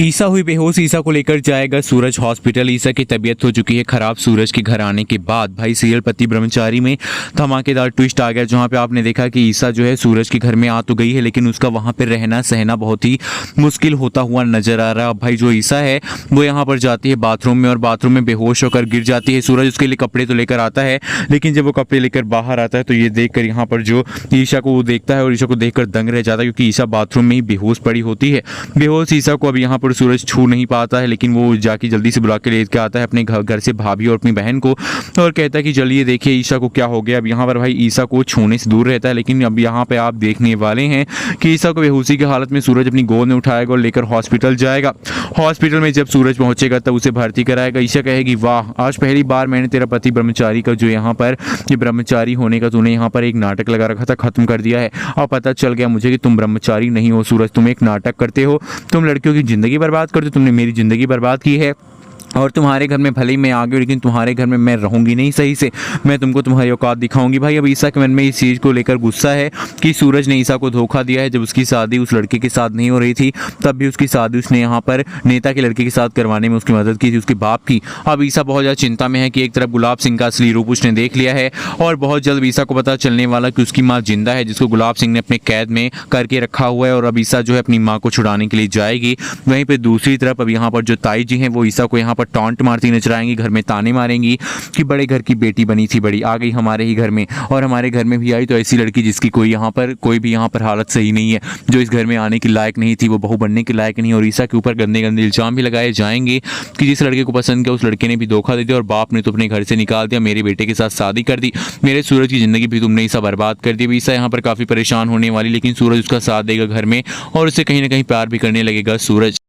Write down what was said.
ईसा हुई बेहोश। ईसा को लेकर जाएगा सूरज हॉस्पिटल। ईसा की तबीयत हो चुकी है खराब। सूरज के घर आने के बाद भाई सीरियल पति ब्रह्मचारी में धमाकेदार ट्विस्ट आ गया, जहां पे आपने देखा कि ईसा जो है सूरज के घर में आ तो गई है, लेकिन उसका वहां पे रहना सहना बहुत ही मुश्किल होता हुआ नजर आ रहा है। भाई जो ईसा है वो यहाँ पर जाती है बाथरूम में और बाथरूम में बेहोश होकर गिर जाती है। सूरज उसके लिए कपड़े तो लेकर आता है, लेकिन जब वो कपड़े लेकर बाहर आता है तो ये देखकर यहाँ पर जो ईसा को वो देखता है और ईसा को देखकर दंग रह जाता है, क्योंकि ईसा बाथरूम में ही बेहोश पड़ी होती है। बेहोश ईसा को अब यहाँ पर सूरज छू नहीं पाता है, लेकिन वो जाके जल्दी से बुला के लेकर आता है अपने घर से भाभी और अपनी बहन को, और कहता है कि चलिए देखिए ईसा को क्या हो गया। अब यहाँ पर भाई ईसा को छूने से दूर रहता है, लेकिन अब यहाँ पे आप देखने वाले हैं कि ईसा को बेहोशी की हालत में सूरज अपनी गोद में उठाएगा और लेकर हॉस्पिटल जाएगा। हॉस्पिटल में जब सूरज पहुंचेगा तब उसे भर्ती कराएगा। ईसा कहेगी वाह, आज पहली बार मैंने तेरा पति ब्रह्मचारी का जो यहाँ पर ये ब्रह्मचारी होने का तूने यहाँ पर एक नाटक लगा रखा था, खत्म कर दिया है। अब पता चल गया मुझे कि तुम ब्रह्मचारी नहीं हो सूरज, तुम एक नाटक करते हो, तुम लड़कियों की जिंदगी बर्बाद करते हो, तुमने मेरी जिंदगी बर्बाद की है। और तुम्हारे घर में भले ही मैं आ गई, लेकिन तुम्हारे घर में मैं रहूंगी नहीं सही से, मैं तुमको तुम्हारी औकात दिखाऊंगी। भाई अब ईसा के मन में इस चीज़ को लेकर गुस्सा है कि सूरज ने ईसा को धोखा दिया है। जब उसकी शादी उस लड़के के साथ नहीं हो रही थी, तब भी उसकी शादी उसने यहाँ पर नेता के लड़के के साथ करवाने में उसकी मदद की थी, उसके बाप की। अब ईसा बहुत ज़्यादा चिंता में है कि एक तरफ गुलाब सिंह का असली रूप उसने देख लिया है और बहुत जल्द ईसा को पता चलने वाला कि उसकी माँ जिंदा है, जिसको गुलाब सिंह ने अपने कैद में करके रखा हुआ है। और अब ईसा जो है अपनी माँ को छुड़ाने के लिए जाएगी। वहीं पर दूसरी तरफ अब यहाँ पर जो ताई जी हैं वो ईसा को यहाँ पर टॉन्ट मारती नजर आएंगी, घर में ताने मारेंगी कि बड़े घर की बेटी बनी थी बड़ी, आ गई हमारे ही घर में, और हमारे घर में भी आई तो ऐसी लड़की जिसकी कोई भी यहाँ पर हालत सही नहीं है, जो इस घर में आने की लायक नहीं थी, वो बहू बनने की लायक नहीं। और ईसा के ऊपर गंदे गंदे इल्जाम भी लगाए जाएंगे कि जिस लड़के को पसंद किया उस लड़के ने भी धोखा दे दिया और बाप ने तो अपने घर से निकाल दिया, मेरे बेटे के साथ शादी कर दी, मेरे सूरज की जिंदगी भी तुमने ईसा बर्बाद कर दी। ईसा यहाँ पर काफी परेशान होने वाली, लेकिन सूरज उसका साथ देगा घर में और उससे कहीं ना कहीं प्यार भी करने लगेगा सूरज।